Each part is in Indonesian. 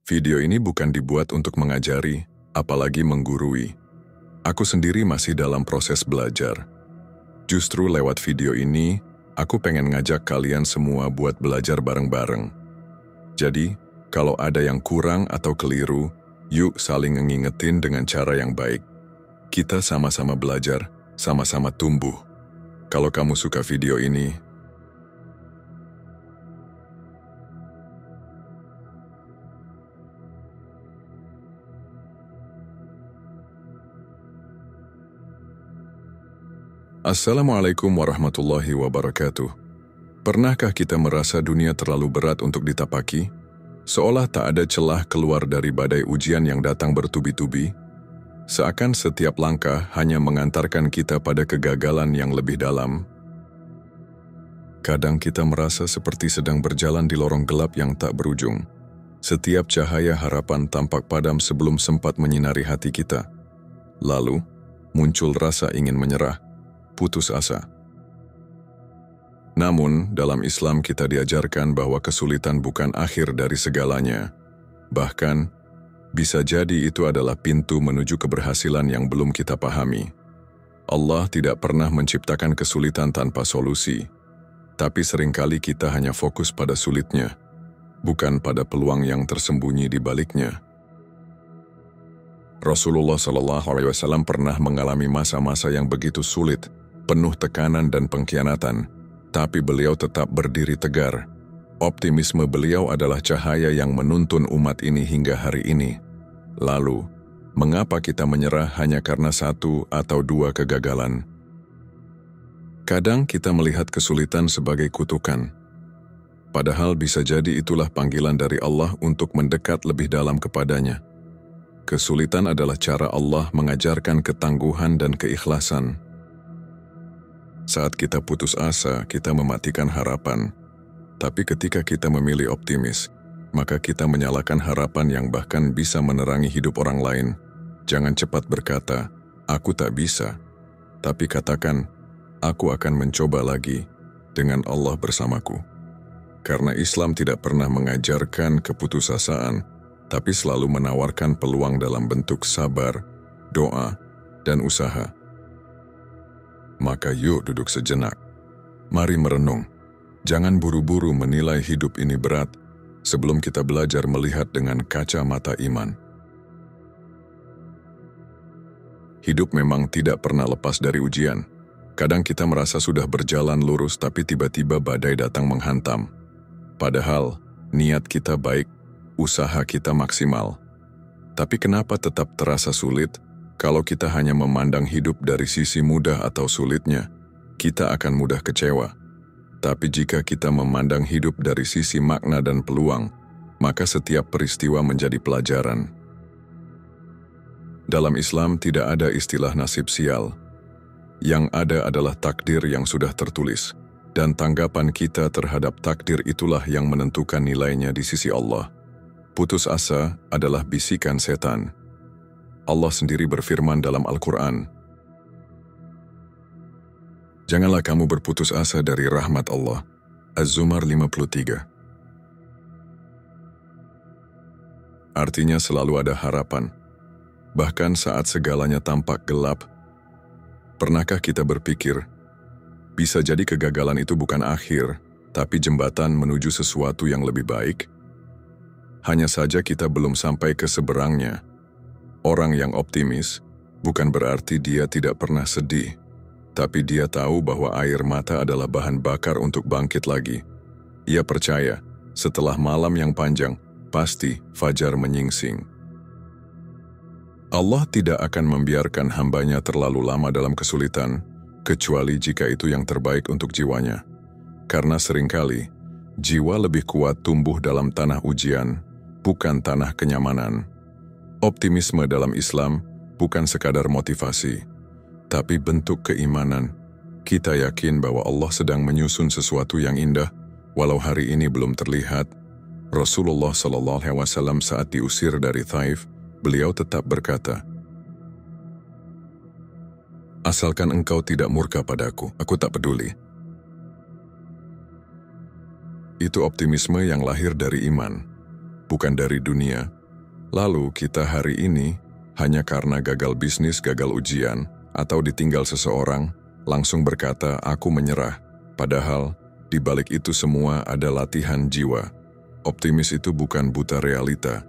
Video ini bukan dibuat untuk mengajari, apalagi menggurui. Aku sendiri masih dalam proses belajar. Justru lewat video ini, aku pengen ngajak kalian semua buat belajar bareng-bareng. Jadi, kalau ada yang kurang atau keliru, yuk saling ngingetin dengan cara yang baik. Kita sama-sama belajar, sama-sama tumbuh. Kalau kamu suka video ini, Assalamualaikum warahmatullahi wabarakatuh. Pernahkah kita merasa dunia terlalu berat untuk ditapaki? Seolah tak ada celah keluar dari badai ujian yang datang bertubi-tubi? Seakan setiap langkah hanya mengantarkan kita pada kegagalan yang lebih dalam. Kadang kita merasa seperti sedang berjalan di lorong gelap yang tak berujung. Setiap cahaya harapan tampak padam sebelum sempat menyinari hati kita. Lalu, muncul rasa ingin menyerah, putus asa. Namun, dalam Islam kita diajarkan bahwa kesulitan bukan akhir dari segalanya. Bahkan, bisa jadi itu adalah pintu menuju keberhasilan yang belum kita pahami. Allah tidak pernah menciptakan kesulitan tanpa solusi, tapi seringkali kita hanya fokus pada sulitnya, bukan pada peluang yang tersembunyi di baliknya. Rasulullah SAW pernah mengalami masa-masa yang begitu sulit, penuh tekanan dan pengkhianatan, tapi beliau tetap berdiri tegar. Optimisme beliau adalah cahaya yang menuntun umat ini hingga hari ini. Lalu, mengapa kita menyerah hanya karena satu atau dua kegagalan? Kadang kita melihat kesulitan sebagai kutukan, padahal bisa jadi itulah panggilan dari Allah untuk mendekat lebih dalam kepadanya. Kesulitan adalah cara Allah mengajarkan ketangguhan dan keikhlasan. Saat kita putus asa, kita mematikan harapan. Tapi ketika kita memilih optimis, maka kita menyalakan harapan yang bahkan bisa menerangi hidup orang lain. Jangan cepat berkata, "Aku tak bisa." Tapi katakan, "Aku akan mencoba lagi dengan Allah bersamaku." Karena Islam tidak pernah mengajarkan keputusasaan, tapi selalu menawarkan peluang dalam bentuk sabar, doa, dan usaha. Maka yuk duduk sejenak. Mari merenung. Jangan buru-buru menilai hidup ini berat sebelum kita belajar melihat dengan kacamata iman. Hidup memang tidak pernah lepas dari ujian. Kadang kita merasa sudah berjalan lurus tapi tiba-tiba badai datang menghantam. Padahal niat kita baik, usaha kita maksimal. Tapi kenapa tetap terasa sulit? Kalau kita hanya memandang hidup dari sisi mudah atau sulitnya, kita akan mudah kecewa. Tapi jika kita memandang hidup dari sisi makna dan peluang, maka setiap peristiwa menjadi pelajaran. Dalam Islam tidak ada istilah nasib sial. Yang ada adalah takdir yang sudah tertulis, dan tanggapan kita terhadap takdir itulah yang menentukan nilainya di sisi Allah. Putus asa adalah bisikan setan. Allah sendiri berfirman dalam Al-Quran, "Janganlah kamu berputus asa dari rahmat Allah." Az-Zumar 53. Artinya selalu ada harapan, bahkan saat segalanya tampak gelap. Pernahkah kita berpikir, bisa jadi kegagalan itu bukan akhir, tapi jembatan menuju sesuatu yang lebih baik? Hanya saja kita belum sampai ke seberangnya. Orang yang optimis bukan berarti dia tidak pernah sedih, tapi dia tahu bahwa air mata adalah bahan bakar untuk bangkit lagi. Ia percaya, setelah malam yang panjang, pasti fajar menyingsing. Allah tidak akan membiarkan hambanya terlalu lama dalam kesulitan, kecuali jika itu yang terbaik untuk jiwanya. Karena seringkali, jiwa lebih kuat tumbuh dalam tanah ujian, bukan tanah kenyamanan. Optimisme dalam Islam bukan sekadar motivasi, tapi bentuk keimanan. Kita yakin bahwa Allah sedang menyusun sesuatu yang indah, walau hari ini belum terlihat. Rasulullah SAW saat diusir dari Thaif, beliau tetap berkata, "Asalkan engkau tidak murka padaku, aku tak peduli." Itu optimisme yang lahir dari iman. bukan dari dunia. Lalu kita hari ini, hanya karena gagal bisnis, gagal ujian, atau ditinggal seseorang, langsung berkata, "Aku menyerah." Padahal, di balik itu semua ada latihan jiwa. Optimis itu bukan buta realita,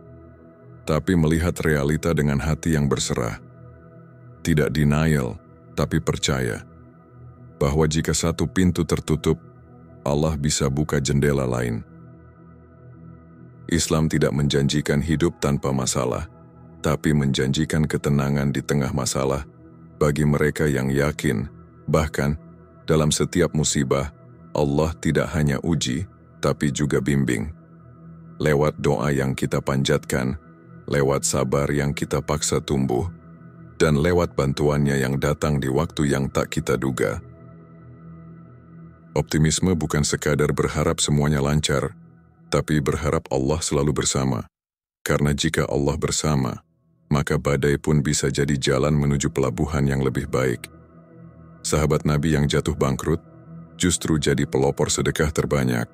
tapi melihat realita dengan hati yang berserah. Tidak denial, tapi percaya bahwa jika satu pintu tertutup, Allah bisa buka jendela lain. Islam tidak menjanjikan hidup tanpa masalah, tapi menjanjikan ketenangan di tengah masalah bagi mereka yang yakin. Bahkan, dalam setiap musibah, Allah tidak hanya uji, tapi juga bimbing. Lewat doa yang kita panjatkan, lewat sabar yang kita paksa tumbuh, dan lewat bantuannya yang datang di waktu yang tak kita duga. Optimisme bukan sekadar berharap semuanya lancar, tapi berharap Allah selalu bersama. Karena jika Allah bersama, maka badai pun bisa jadi jalan menuju pelabuhan yang lebih baik. Sahabat Nabi yang jatuh bangkrut, justru jadi pelopor sedekah terbanyak.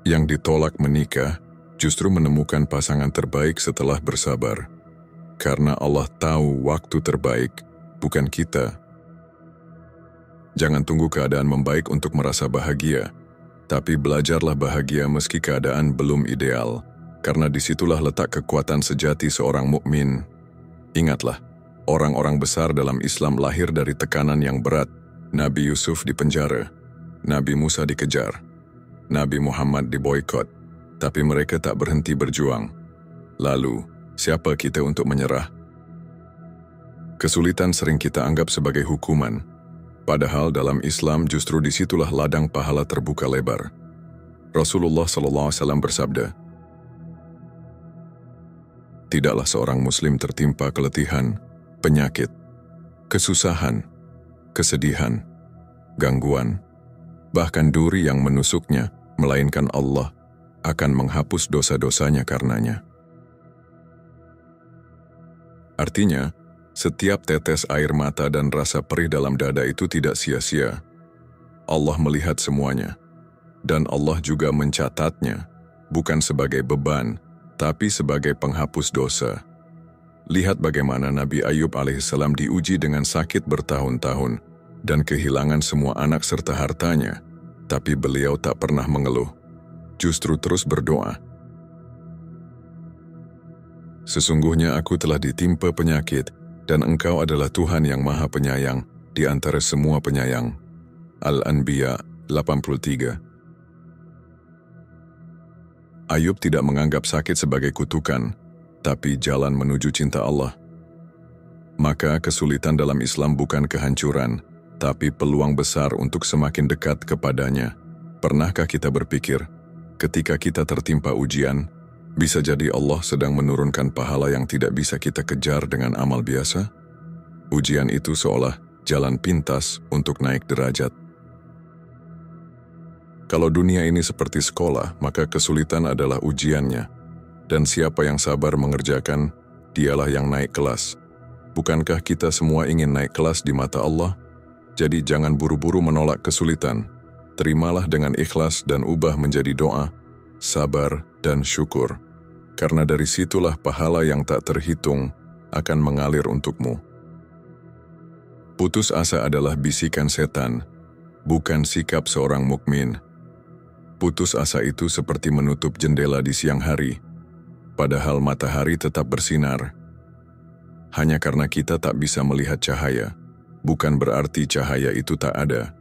Yang ditolak menikah, justru menemukan pasangan terbaik setelah bersabar. Karena Allah tahu waktu terbaik, bukan kita. Jangan tunggu keadaan membaik untuk merasa bahagia, tapi belajarlah bahagia meski keadaan belum ideal, karena disitulah letak kekuatan sejati seorang mukmin. Ingatlah, orang-orang besar dalam Islam lahir dari tekanan yang berat. Nabi Yusuf dipenjara, Nabi Musa dikejar, Nabi Muhammad diboikot, tapi mereka tak berhenti berjuang. Lalu, siapa kita untuk menyerah? Kesulitan sering kita anggap sebagai hukuman, padahal dalam Islam justru disitulah ladang pahala terbuka lebar. Rasulullah SAW bersabda, "Tidaklah seorang muslim tertimpa keletihan, penyakit, kesusahan, kesedihan, gangguan, bahkan duri yang menusuknya, melainkan Allah akan menghapus dosa-dosanya karenanya." Artinya, setiap tetes air mata dan rasa perih dalam dada itu tidak sia-sia. Allah melihat semuanya, dan Allah juga mencatatnya, bukan sebagai beban, tapi sebagai penghapus dosa. Lihat bagaimana Nabi Ayub alaihissalam diuji dengan sakit bertahun-tahun dan kehilangan semua anak serta hartanya, tapi beliau tak pernah mengeluh, justru terus berdoa. "Sesungguhnya aku telah ditimpa penyakit, dan Engkau adalah Tuhan yang Maha Penyayang di antara semua penyayang." Al-Anbiya 83. Ayub tidak menganggap sakit sebagai kutukan, tapi jalan menuju cinta Allah. Maka kesulitan dalam Islam bukan kehancuran, tapi peluang besar untuk semakin dekat kepadanya. Pernahkah kita berpikir, ketika kita tertimpa ujian, bisa jadi Allah sedang menurunkan pahala yang tidak bisa kita kejar dengan amal biasa? Ujian itu seolah jalan pintas untuk naik derajat. Kalau dunia ini seperti sekolah, maka kesulitan adalah ujiannya. Dan siapa yang sabar mengerjakan, dialah yang naik kelas. Bukankah kita semua ingin naik kelas di mata Allah? Jadi jangan buru-buru menolak kesulitan. Terimalah dengan ikhlas dan ubah menjadi doa, sabar, dan syukur. Karena dari situlah pahala yang tak terhitung akan mengalir untukmu. Putus asa adalah bisikan setan, bukan sikap seorang mukmin. Putus asa itu seperti menutup jendela di siang hari, padahal matahari tetap bersinar. Hanya karena kita tak bisa melihat cahaya, bukan berarti cahaya itu tak ada.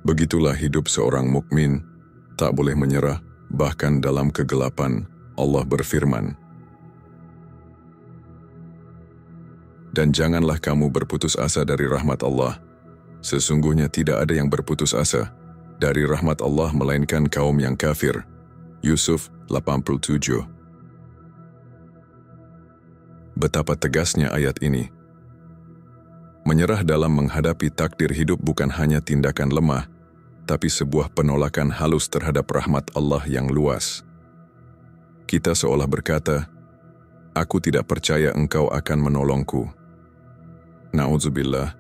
Begitulah hidup seorang mukmin, tak boleh menyerah, bahkan dalam kegelapan. Allah berfirman, "Dan janganlah kamu berputus asa dari rahmat Allah. Sesungguhnya tidak ada yang berputus asa dari rahmat Allah melainkan kaum yang kafir." Yusuf 87. Betapa tegasnya ayat ini. Menyerah dalam menghadapi takdir hidup bukan hanya tindakan lemah, tapi sebuah penolakan halus terhadap rahmat Allah yang luas. Kita seolah berkata, "Aku tidak percaya Engkau akan menolongku." Na'udzubillah,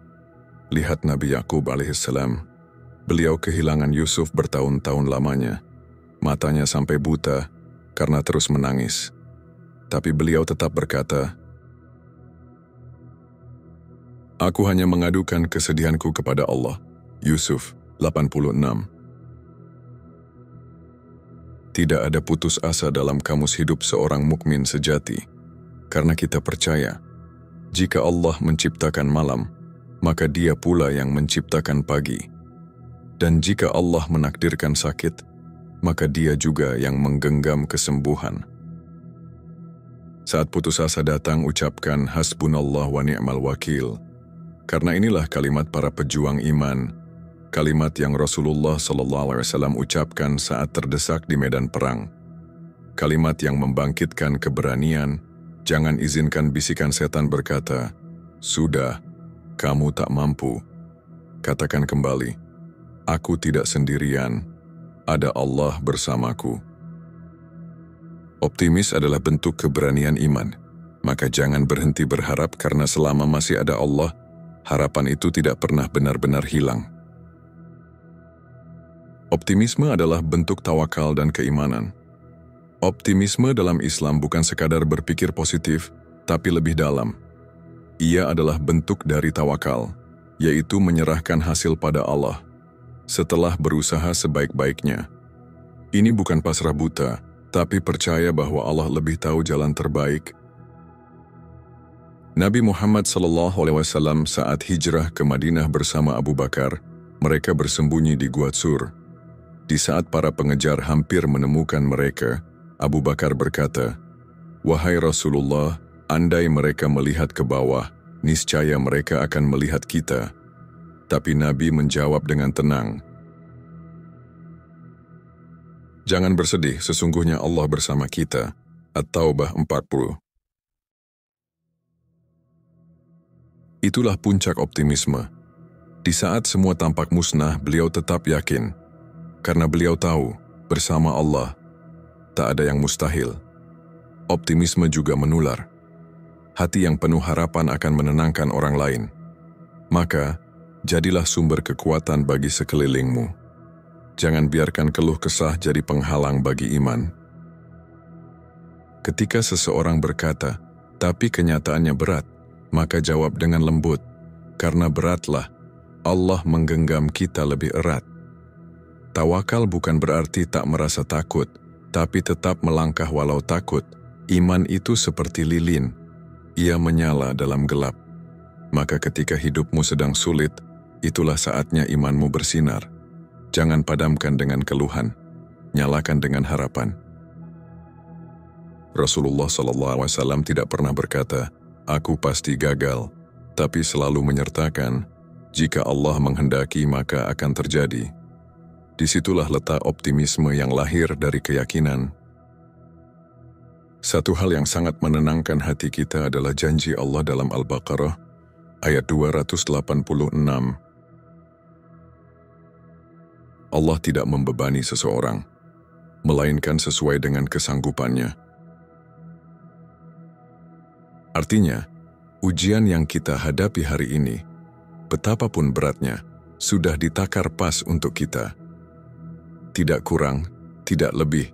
lihat Nabi Yakub alaihissalam. Beliau kehilangan Yusuf bertahun-tahun lamanya. Matanya sampai buta karena terus menangis. Tapi beliau tetap berkata, "Aku hanya mengadukan kesedihanku kepada Allah." Yusuf 86. Tidak ada putus asa dalam kamus hidup seorang mukmin sejati, karena kita percaya, jika Allah menciptakan malam, maka Dia pula yang menciptakan pagi. Dan jika Allah menakdirkan sakit, maka Dia juga yang menggenggam kesembuhan. Saat putus asa datang, ucapkan hasbunallah wa ni'mal wakil. Karena inilah kalimat para pejuang iman, kalimat yang Rasulullah SAW ucapkan saat terdesak di medan perang. Kalimat yang membangkitkan keberanian. Jangan izinkan bisikan setan berkata, "Sudah, kamu tak mampu." Katakan kembali, "Aku tidak sendirian, ada Allah bersamaku." Optimis adalah bentuk keberanian iman, maka jangan berhenti berharap karena selama masih ada Allah, harapan itu tidak pernah benar-benar hilang. Optimisme adalah bentuk tawakal dan keimanan. Optimisme dalam Islam bukan sekadar berpikir positif, tapi lebih dalam. Ia adalah bentuk dari tawakal, yaitu menyerahkan hasil pada Allah, setelah berusaha sebaik-baiknya. Ini bukan pasrah buta, tapi percaya bahwa Allah lebih tahu jalan terbaik. Nabi Muhammad SAW saat hijrah ke Madinah bersama Abu Bakar, mereka bersembunyi di Gua Tsur. Di saat para pengejar hampir menemukan mereka, Abu Bakar berkata, "Wahai Rasulullah, andai mereka melihat ke bawah, niscaya mereka akan melihat kita." Tapi Nabi menjawab dengan tenang, "Jangan bersedih, sesungguhnya Allah bersama kita." At-Taubah 40. Itulah puncak optimisme. Di saat semua tampak musnah, beliau tetap yakin. Karena beliau tahu, bersama Allah, tak ada yang mustahil. Optimisme juga menular. Hati yang penuh harapan akan menenangkan orang lain. Maka, jadilah sumber kekuatan bagi sekelilingmu. Jangan biarkan keluh kesah jadi penghalang bagi iman. Ketika seseorang berkata, "Tapi kenyataannya berat," maka jawab dengan lembut, "Karena beratlah, Allah menggenggam kita lebih erat." Tawakal bukan berarti tak merasa takut, tapi tetap melangkah walau takut. Iman itu seperti lilin, ia menyala dalam gelap. Maka ketika hidupmu sedang sulit, itulah saatnya imanmu bersinar. Jangan padamkan dengan keluhan, nyalakan dengan harapan. Rasulullah SAW tidak pernah berkata, "Aku pasti gagal," tapi selalu menyertakan, "Jika Allah menghendaki maka akan terjadi." Disitulah letak optimisme yang lahir dari keyakinan. Satu hal yang sangat menenangkan hati kita adalah janji Allah dalam Al-Baqarah, ayat 286. Allah tidak membebani seseorang, melainkan sesuai dengan kesanggupannya. Artinya, ujian yang kita hadapi hari ini, betapapun beratnya, sudah ditakar pas untuk kita. Tidak kurang, tidak lebih.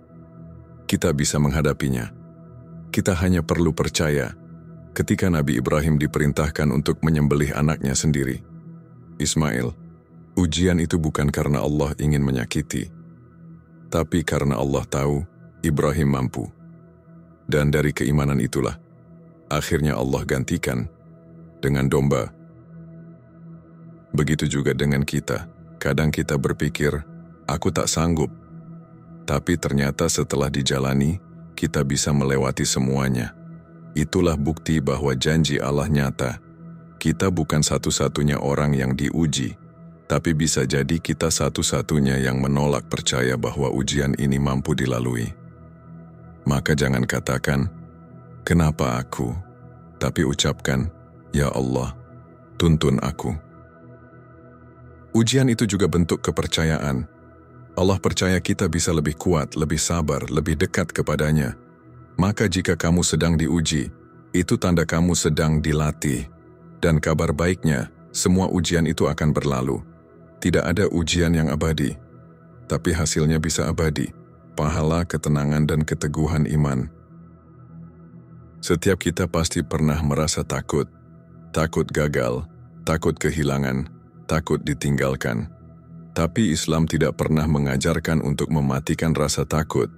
Kita bisa menghadapinya. Kita hanya perlu percaya. Ketika Nabi Ibrahim diperintahkan untuk menyembelih anaknya sendiri, Ismail, ujian itu bukan karena Allah ingin menyakiti, tapi karena Allah tahu Ibrahim mampu. Dan dari keimanan itulah, akhirnya Allah gantikan dengan domba. Begitu juga dengan kita. Kadang kita berpikir, "Aku tak sanggup." Tapi ternyata setelah dijalani, kita bisa melewati semuanya. Itulah bukti bahwa janji Allah nyata. Kita bukan satu-satunya orang yang diuji, tapi bisa jadi kita satu-satunya yang menolak percaya bahwa ujian ini mampu dilalui. Maka jangan katakan, "Kenapa aku?" Tapi ucapkan, "Ya Allah, tuntun aku." Ujian itu juga bentuk kepercayaan. Allah percaya kita bisa lebih kuat, lebih sabar, lebih dekat kepadanya. Maka jika kamu sedang diuji, itu tanda kamu sedang dilatih. Dan kabar baiknya, semua ujian itu akan berlalu. Tidak ada ujian yang abadi, tapi hasilnya bisa abadi, pahala, ketenangan, dan keteguhan iman. Setiap kita pasti pernah merasa takut. Takut gagal, takut kehilangan, takut ditinggalkan. Tapi Islam tidak pernah mengajarkan untuk mematikan rasa takut,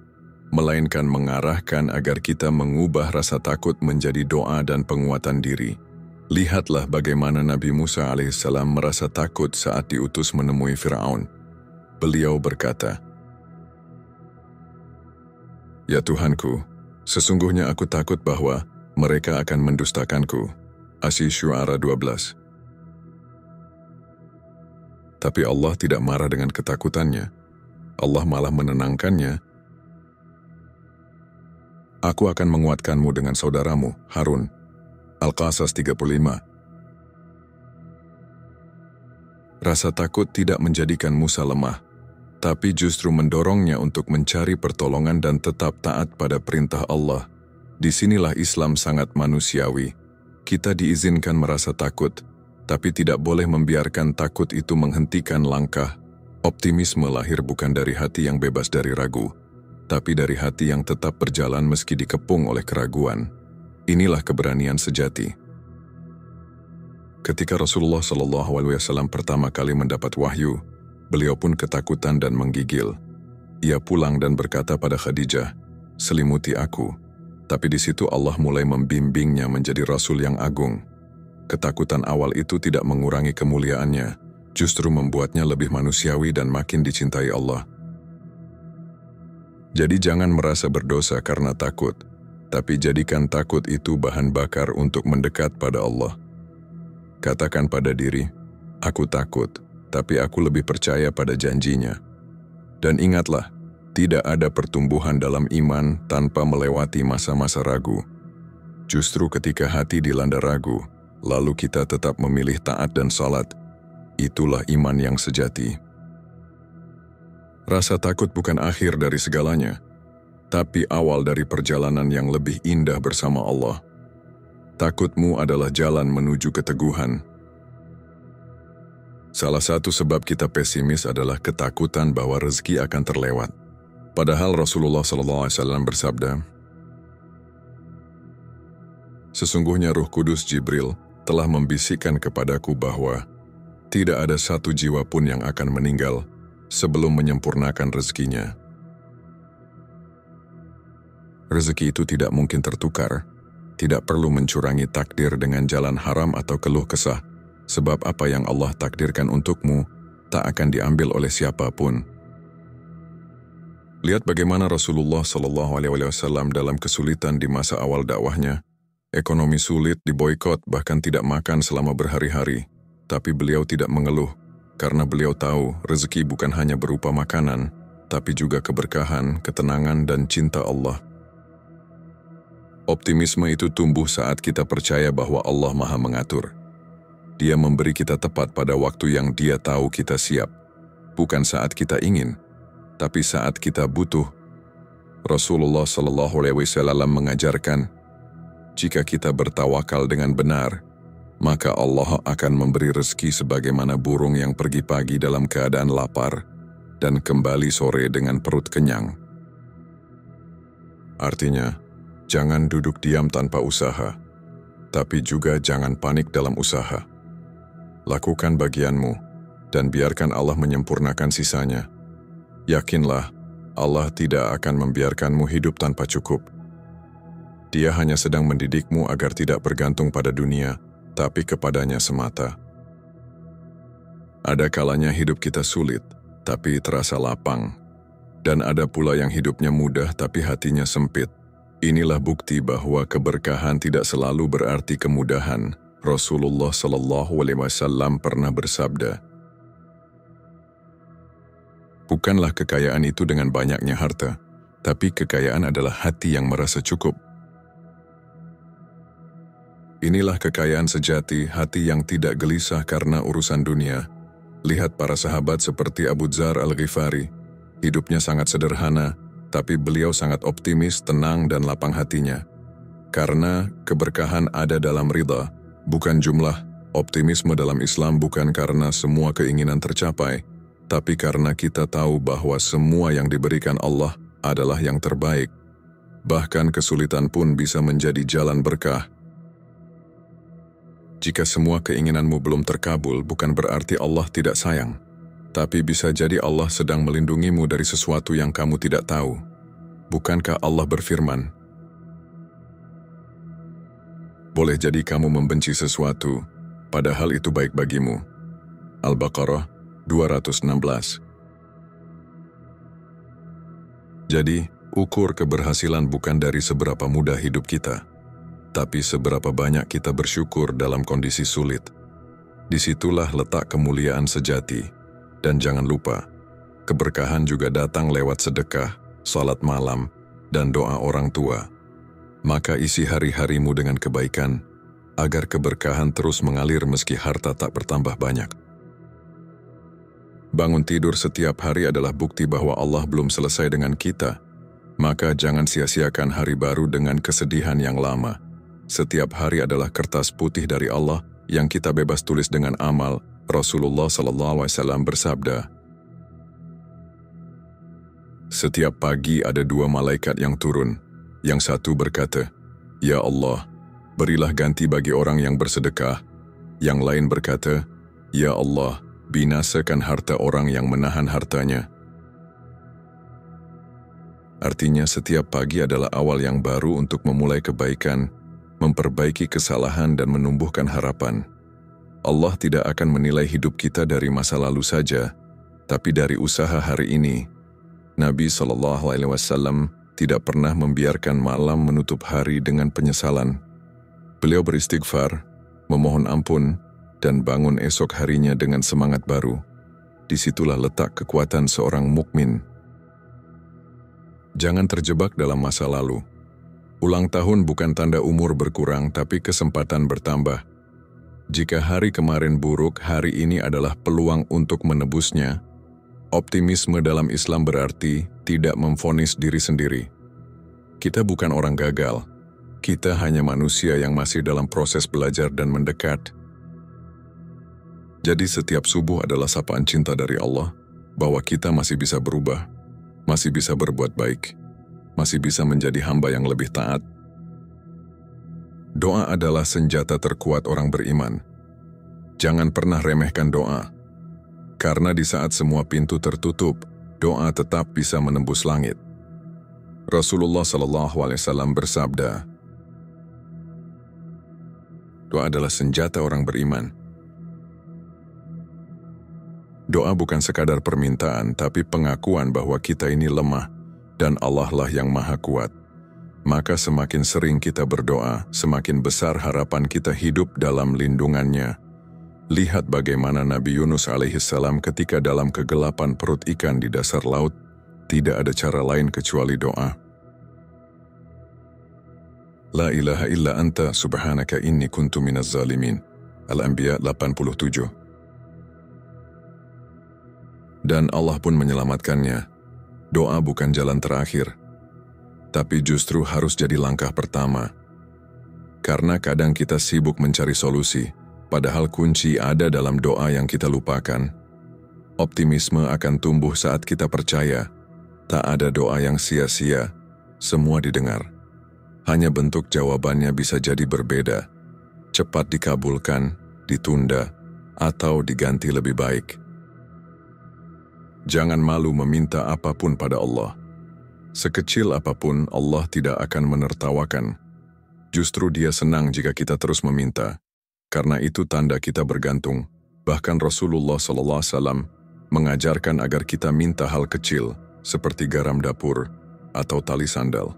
melainkan mengarahkan agar kita mengubah rasa takut menjadi doa dan penguatan diri. Lihatlah bagaimana Nabi Musa alaihissalam merasa takut saat diutus menemui Fir'aun. Beliau berkata, "Ya Tuhanku, sesungguhnya aku takut bahwa mereka akan mendustakanku." Asy-Syu'ara 12. Tapi Allah tidak marah dengan ketakutannya. Allah malah menenangkannya. "Aku akan menguatkanmu dengan saudaramu, Harun." Al-Qasas 35. Rasa takut tidak menjadikan Musa lemah, tapi justru mendorongnya untuk mencari pertolongan dan tetap taat pada perintah Allah. Disinilah Islam sangat manusiawi. Kita diizinkan merasa takut, tapi tidak boleh membiarkan takut itu menghentikan langkah. Optimisme lahir bukan dari hati yang bebas dari ragu, tapi dari hati yang tetap berjalan meski dikepung oleh keraguan. Inilah keberanian sejati. Ketika Rasulullah SAW pertama kali mendapat wahyu, beliau pun ketakutan dan menggigil. Ia pulang dan berkata pada Khadijah, "Selimuti aku." Tapi di situ Allah mulai membimbingnya menjadi Rasul yang agung. Ketakutan awal itu tidak mengurangi kemuliaannya, justru membuatnya lebih manusiawi dan makin dicintai Allah. Jadi jangan merasa berdosa karena takut, tapi jadikan takut itu bahan bakar untuk mendekat pada Allah. Katakan pada diri, "Aku takut, tapi aku lebih percaya pada janjinya." Dan ingatlah, tidak ada pertumbuhan dalam iman tanpa melewati masa-masa ragu. Justru ketika hati dilanda ragu, lalu kita tetap memilih taat dan salat, itulah iman yang sejati. Rasa takut bukan akhir dari segalanya, tapi awal dari perjalanan yang lebih indah bersama Allah. Takutmu adalah jalan menuju keteguhan. Salah satu sebab kita pesimis adalah ketakutan bahwa rezeki akan terlewat. Padahal Rasulullah SAW bersabda, "Sesungguhnya Ruh Kudus Jibril telah membisikkan kepadaku bahwa tidak ada satu jiwa pun yang akan meninggal sebelum menyempurnakan rezekinya." Rezeki itu tidak mungkin tertukar, tidak perlu mencurangi takdir dengan jalan haram atau keluh kesah, sebab apa yang Allah takdirkan untukmu tak akan diambil oleh siapapun. Lihat bagaimana Rasulullah SAW dalam kesulitan di masa awal dakwahnya. Ekonomi sulit, diboikot, bahkan tidak makan selama berhari-hari. Tapi beliau tidak mengeluh, karena beliau tahu rezeki bukan hanya berupa makanan, tapi juga keberkahan, ketenangan, dan cinta Allah. Optimisme itu tumbuh saat kita percaya bahwa Allah Maha Mengatur. Dia memberi kita tepat pada waktu yang Dia tahu kita siap, bukan saat kita ingin, tapi saat kita butuh. Rasulullah SAW mengajarkan, jika kita bertawakal dengan benar, maka Allah akan memberi rezeki sebagaimana burung yang pergi pagi dalam keadaan lapar dan kembali sore dengan perut kenyang. Artinya, jangan duduk diam tanpa usaha, tapi juga jangan panik dalam usaha. Lakukan bagianmu, dan biarkan Allah menyempurnakan sisanya. Yakinlah, Allah tidak akan membiarkanmu hidup tanpa cukup. Dia hanya sedang mendidikmu agar tidak bergantung pada dunia, tapi kepadanya semata. Ada kalanya hidup kita sulit, tapi terasa lapang. Dan ada pula yang hidupnya mudah, tapi hatinya sempit. Inilah bukti bahwa keberkahan tidak selalu berarti kemudahan. Rasulullah SAW pernah bersabda, "Bukanlah kekayaan itu dengan banyaknya harta, tapi kekayaan adalah hati yang merasa cukup." Inilah kekayaan sejati, hati yang tidak gelisah karena urusan dunia. Lihat para sahabat seperti Abu Dzar Al-Ghifari. Hidupnya sangat sederhana, tapi beliau sangat optimis, tenang, dan lapang hatinya. Karena keberkahan ada dalam ridha, bukan jumlah. Optimisme dalam Islam bukan karena semua keinginan tercapai, tapi karena kita tahu bahwa semua yang diberikan Allah adalah yang terbaik. Bahkan kesulitan pun bisa menjadi jalan berkah. Jika semua keinginanmu belum terkabul, bukan berarti Allah tidak sayang. Tapi bisa jadi Allah sedang melindungimu dari sesuatu yang kamu tidak tahu. Bukankah Allah berfirman, boleh jadi kamu membenci sesuatu, padahal itu baik bagimu. Al-Baqarah 216. Jadi, ukur keberhasilan bukan dari seberapa mudah hidup kita, tapi seberapa banyak kita bersyukur dalam kondisi sulit. Disitulah letak kemuliaan sejati. Dan jangan lupa, keberkahan juga datang lewat sedekah, salat malam, dan doa orang tua. Maka isi hari-harimu dengan kebaikan, agar keberkahan terus mengalir meski harta tak bertambah banyak. Bangun tidur setiap hari adalah bukti bahwa Allah belum selesai dengan kita. Maka jangan sia-siakan hari baru dengan kesedihan yang lama. Setiap hari adalah kertas putih dari Allah yang kita bebas tulis dengan amal. Rasulullah SAW bersabda, setiap pagi ada dua malaikat yang turun. Yang satu berkata, "Ya Allah, berilah ganti bagi orang yang bersedekah." Yang lain berkata, "Ya Allah, binasakan harta orang yang menahan hartanya." Artinya setiap pagi adalah awal yang baru untuk memulai kebaikan, memperbaiki kesalahan dan menumbuhkan harapan. Allah tidak akan menilai hidup kita dari masa lalu saja, tapi dari usaha hari ini. Nabi SAW tidak pernah membiarkan malam menutup hari dengan penyesalan. Beliau beristighfar, memohon ampun, dan bangun esok harinya dengan semangat baru. Disitulah letak kekuatan seorang mukmin. Jangan terjebak dalam masa lalu. Ulang tahun bukan tanda umur berkurang, tapi kesempatan bertambah. Jika hari kemarin buruk, hari ini adalah peluang untuk menebusnya. Optimisme dalam Islam berarti tidak memvonis diri sendiri. Kita bukan orang gagal. Kita hanya manusia yang masih dalam proses belajar dan mendekat. Jadi setiap subuh adalah sapaan cinta dari Allah, bahwa kita masih bisa berubah, masih bisa berbuat baik, masih bisa menjadi hamba yang lebih taat. Doa adalah senjata terkuat orang beriman. Jangan pernah remehkan doa, karena di saat semua pintu tertutup, doa tetap bisa menembus langit. Rasulullah SAW bersabda, doa adalah senjata orang beriman. Doa bukan sekadar permintaan, tapi pengakuan bahwa kita ini lemah, dan Allah lah yang maha kuat. Maka semakin sering kita berdoa, semakin besar harapan kita hidup dalam lindungannya. Lihat bagaimana Nabi Yunus alaihissalam ketika dalam kegelapan perut ikan di dasar laut, tidak ada cara lain kecuali doa. La ilaha illa anta subhanaka inni kuntu minaz zalimin. Al-Anbiya 87. Dan Allah pun menyelamatkannya. Doa bukan jalan terakhir, tapi justru harus jadi langkah pertama. Karena kadang kita sibuk mencari solusi, padahal kunci ada dalam doa yang kita lupakan. Optimisme akan tumbuh saat kita percaya, tak ada doa yang sia-sia, semua didengar. Hanya bentuk jawabannya bisa jadi berbeda, cepat dikabulkan, ditunda, atau diganti lebih baik. Jangan malu meminta apapun pada Allah. Sekecil apapun, Allah tidak akan menertawakan. Justru Dia senang jika kita terus meminta. Karena itu tanda kita bergantung. Bahkan Rasulullah SAW mengajarkan agar kita minta hal kecil, seperti garam dapur atau tali sandal.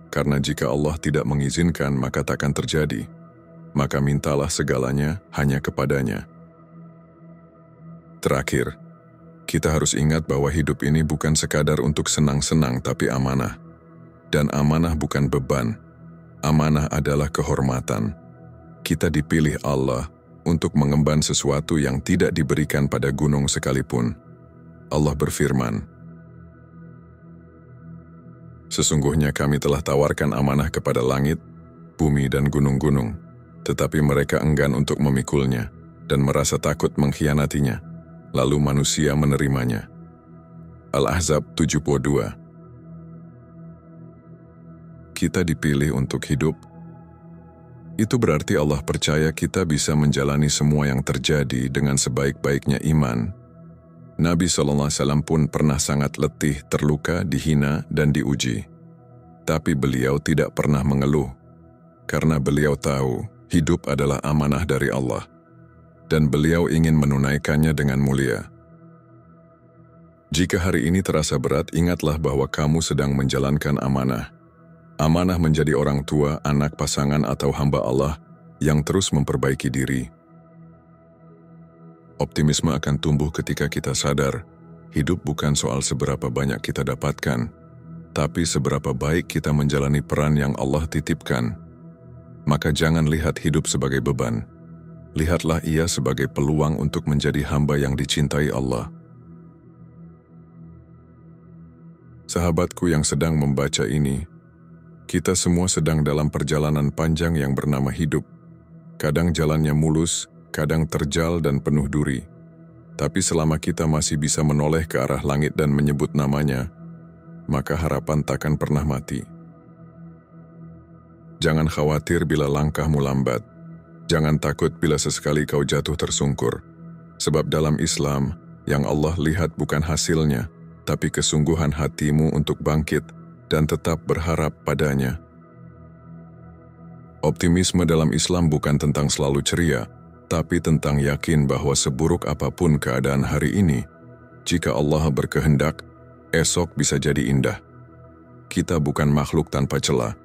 Karena jika Allah tidak mengizinkan, maka takkan terjadi. Maka mintalah segalanya hanya kepadanya. Terakhir, kita harus ingat bahwa hidup ini bukan sekadar untuk senang-senang tapi amanah. Dan amanah bukan beban. Amanah adalah kehormatan. Kita dipilih Allah untuk mengemban sesuatu yang tidak diberikan pada gunung sekalipun. Allah berfirman, sesungguhnya kami telah tawarkan amanah kepada langit, bumi dan gunung-gunung, tetapi mereka enggan untuk memikulnya dan merasa takut mengkhianatinya. Lalu manusia menerimanya. Al-Ahzab 72. kita dipilih untuk hidup. Itu berarti Allah percaya kita bisa menjalani semua yang terjadi dengan sebaik-baiknya iman. Nabi SAW pun pernah sangat letih, terluka, dihina, dan diuji. Tapi beliau tidak pernah mengeluh, karena beliau tahu hidup adalah amanah dari Allah, dan beliau ingin menunaikannya dengan mulia. Jika hari ini terasa berat, ingatlah bahwa kamu sedang menjalankan amanah. Amanah menjadi orang tua, anak, pasangan, atau hamba Allah yang terus memperbaiki diri. Optimisme akan tumbuh ketika kita sadar, hidup bukan soal seberapa banyak kita dapatkan, tapi seberapa baik kita menjalani peran yang Allah titipkan. Maka jangan lihat hidup sebagai beban. Lihatlah ia sebagai peluang untuk menjadi hamba yang dicintai Allah. Sahabatku yang sedang membaca ini, kita semua sedang dalam perjalanan panjang yang bernama hidup. Kadang jalannya mulus, kadang terjal dan penuh duri. Tapi selama kita masih bisa menoleh ke arah langit dan menyebut namanya, maka harapan takkan pernah mati. Jangan khawatir bila langkahmu lambat. Jangan takut bila sesekali kau jatuh tersungkur. Sebab dalam Islam, yang Allah lihat bukan hasilnya, tapi kesungguhan hatimu untuk bangkit dan tetap berharap padanya. Optimisme dalam Islam bukan tentang selalu ceria, tapi tentang yakin bahwa seburuk apapun keadaan hari ini, jika Allah berkehendak, esok bisa jadi indah. Kita bukan makhluk tanpa celah,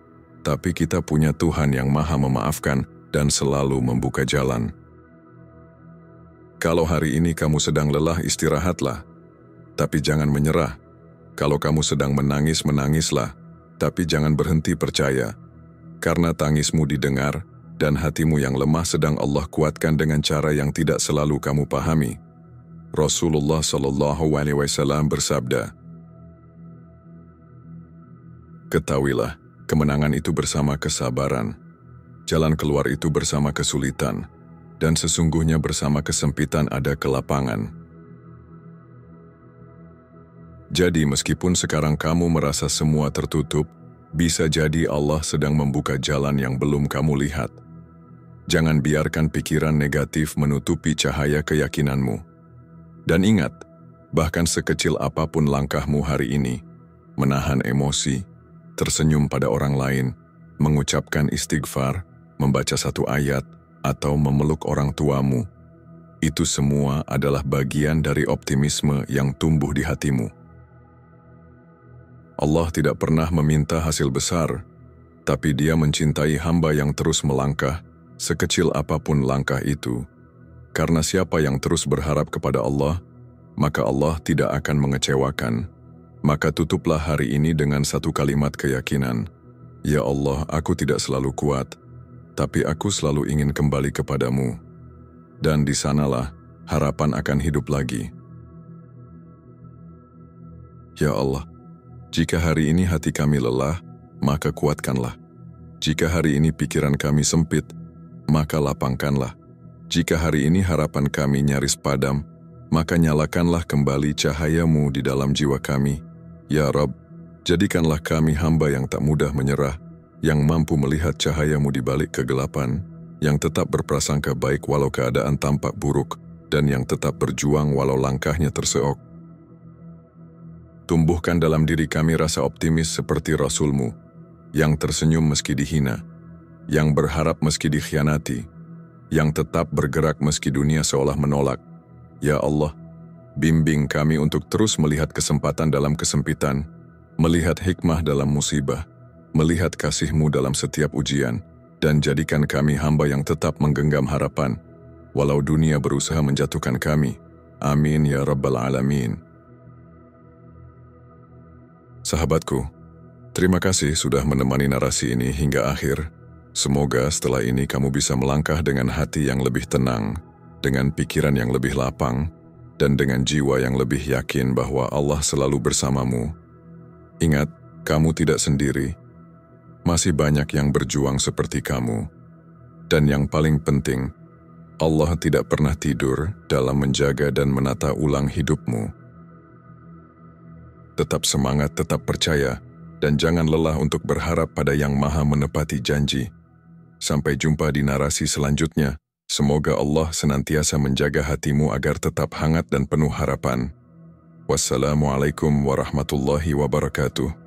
tapi kita punya Tuhan yang Maha Memaafkan dan selalu membuka jalan. Kalau hari ini kamu sedang lelah, istirahatlah, tapi jangan menyerah. Kalau kamu sedang menangis, menangislah, tapi jangan berhenti percaya, karena tangismu didengar dan hatimu yang lemah sedang Allah kuatkan dengan cara yang tidak selalu kamu pahami. Rasulullah SAW bersabda, "Ketahuilah, kemenangan itu bersama kesabaran, jalan keluar itu bersama kesulitan, dan sesungguhnya bersama kesempitan ada kelapangan." Jadi meskipun sekarang kamu merasa semua tertutup, bisa jadi Allah sedang membuka jalan yang belum kamu lihat. Jangan biarkan pikiran negatif menutupi cahaya keyakinanmu. Dan ingat, bahkan sekecil apapun langkahmu hari ini, menahan emosi, tersenyum pada orang lain, mengucapkan istighfar, membaca satu ayat, atau memeluk orang tuamu, itu semua adalah bagian dari optimisme yang tumbuh di hatimu. Allah tidak pernah meminta hasil besar, tapi Dia mencintai hamba yang terus melangkah, sekecil apapun langkah itu. Karena siapa yang terus berharap kepada Allah, maka Allah tidak akan mengecewakan. Maka tutuplah hari ini dengan satu kalimat keyakinan, "Ya Allah, aku tidak selalu kuat, tapi aku selalu ingin kembali kepadamu." Dan di sanalah harapan akan hidup lagi. Ya Allah, jika hari ini hati kami lelah, maka kuatkanlah. Jika hari ini pikiran kami sempit, maka lapangkanlah. Jika hari ini harapan kami nyaris padam, maka nyalakanlah kembali cahayamu di dalam jiwa kami. Ya Rabb, jadikanlah kami hamba yang tak mudah menyerah, yang mampu melihat cahayamu di balik kegelapan, yang tetap berprasangka baik walau keadaan tampak buruk, dan yang tetap berjuang walau langkahnya terseok. Tumbuhkan dalam diri kami rasa optimis seperti Rasul-Mu, yang tersenyum meski dihina, yang berharap meski dikhianati, yang tetap bergerak meski dunia seolah menolak. Ya Allah, bimbing kami untuk terus melihat kesempatan dalam kesempitan, melihat hikmah dalam musibah, melihat kasih-Mu dalam setiap ujian, dan jadikan kami hamba yang tetap menggenggam harapan, walau dunia berusaha menjatuhkan kami. Amin ya Rabbal Alamin. Sahabatku, terima kasih sudah menemani narasi ini hingga akhir. Semoga setelah ini kamu bisa melangkah dengan hati yang lebih tenang, dengan pikiran yang lebih lapang, dan dengan jiwa yang lebih yakin bahwa Allah selalu bersamamu. Ingat, kamu tidak sendiri. Masih banyak yang berjuang seperti kamu. Dan yang paling penting, Allah tidak pernah tidur dalam menjaga dan menata ulang hidupmu. Tetap semangat, tetap percaya, dan jangan lelah untuk berharap pada Yang Maha menepati janji. Sampai jumpa di narasi selanjutnya. Semoga Allah senantiasa menjaga hatimu agar tetap hangat dan penuh harapan. Wassalamualaikum warahmatullahi wabarakatuh.